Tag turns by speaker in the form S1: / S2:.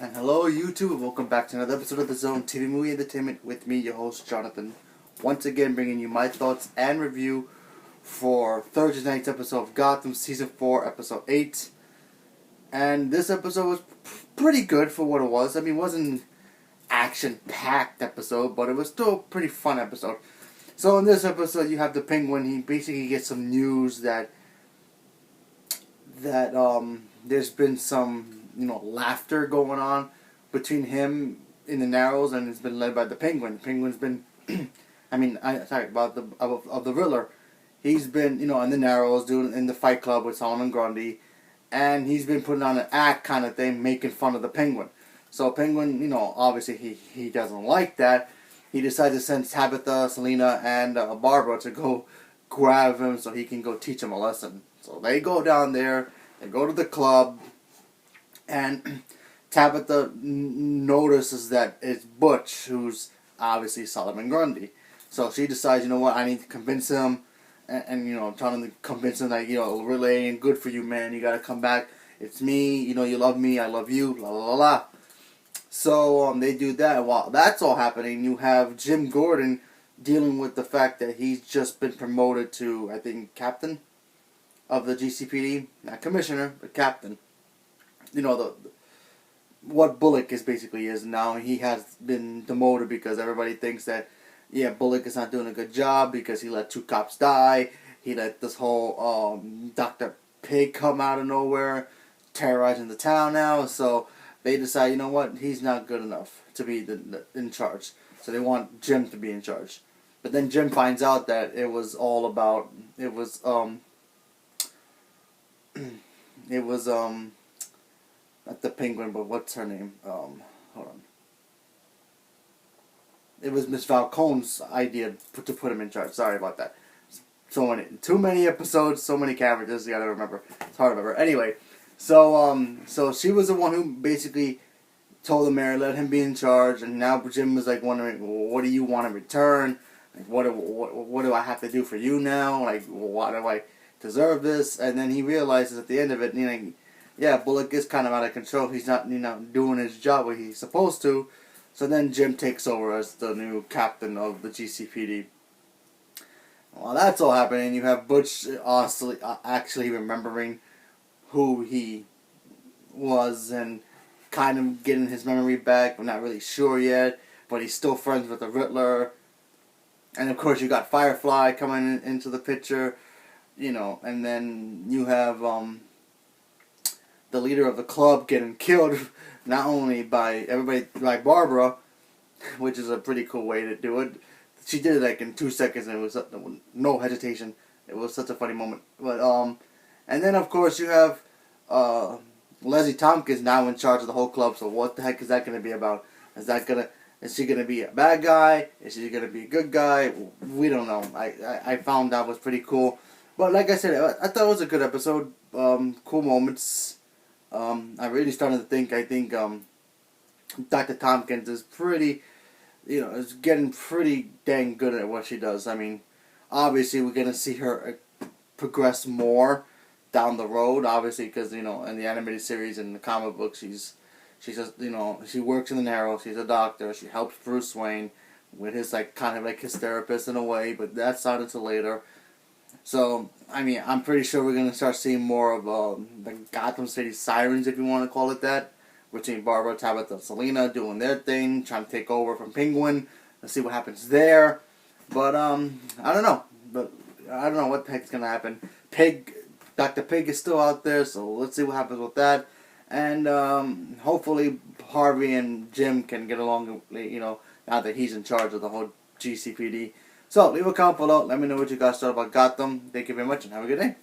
S1: And hello YouTube, welcome back to another episode of The Zone TV Movie Entertainment with me, your host Jonathan. Once again bringing you my thoughts and review for Thursday night's episode of Gotham Season 4, Episode 8. And this episode was pretty good for what it was. I mean, it wasn't action-packed episode, but it was still a pretty fun episode. So in this episode you have the Penguin. He basically gets some news that there's been some laughter going on between him in the Narrows, and it's been led by the Penguin. The Penguin's been, about the Riddler. He's been, in the Narrows, doing in the Fight Club with Solomon Grundy, and he's been putting on an act kind of thing, making fun of the Penguin. So Penguin, obviously he doesn't like that. He decides to send Tabitha, Selena, and Barbara to go grab him so he can go teach him a lesson. So they go down there, they go to the club, and Tabitha notices that it's Butch, who's obviously Solomon Grundy. So she decides, I need to convince him, and trying to convince him that, really ain't good for you, man. You gotta come back. It's me, you love me, I love you, la la la la. So they do that. While that's all happening, you have Jim Gordon dealing with the fact that he's just been promoted to, I think, captain of the GCPD. Not commissioner, but captain. What Bullock is now. He has been demoted because everybody thinks that, Bullock is not doing a good job because he let 2 cops die. He let this whole Dr. Pig come out of nowhere, terrorizing the town now. So they decide, he's not good enough to be in charge. So they want Jim to be in charge. But then Jim finds out that it was all about, not the Penguin, but what's her name? Hold on. It was Miss Falcone's idea to put him in charge. Sorry about that. Too many episodes, so many characters. You gotta remember. It's hard to remember. Anyway, so she was the one who basically told the mayor, let him be in charge, and now Jim was like wondering, well, what do you want in return? Like, what do I have to do for you now? Like, why do I deserve this? And then he realizes at the end of it, Bullock is kind of out of control. He's not, doing his job where he's supposed to. So then Jim takes over as the new captain of the GCPD. While that's all happening, you have Butch actually remembering who he was and kind of getting his memory back. We're not really sure yet, but he's still friends with the Riddler. And of course you got Firefly coming into the picture, and then you have the leader of the club getting killed, not only by everybody, like Barbara, which is a pretty cool way to do it. She did it like in 2 seconds, and it was no hesitation. It was such a funny moment. But and then of course you have Leslie Tompkins now in charge of the whole club. So what the heck is that going to be about? Is she gonna be a bad guy? Is she gonna be a good guy? We don't know. I found that was pretty cool. But like I said, I thought it was a good episode. Cool moments. I really started to think. I think Dr. Tompkins is pretty, is getting pretty dang good at what she does. I mean, obviously we're gonna see her progress more down the road. Obviously, because in the animated series and the comic book, she's just, she works in the Narrows. She's a doctor. She helps Bruce Wayne with his kind of his therapist in a way, but that's not until later. So, I mean, I'm pretty sure we're going to start seeing more of the Gotham City Sirens, if you want to call it that, between Barbara, Tabitha, and Selena doing their thing, trying to take over from Penguin. Let's see what happens there. But, I don't know. But I don't know what the heck's going to happen. Dr. Pig is still out there, so let's see what happens with that. And hopefully Harvey and Jim can get along, now that he's in charge of the whole GCPD. So leave a comment below. Let me know what you guys thought about Gotham. Thank you very much and have a good day.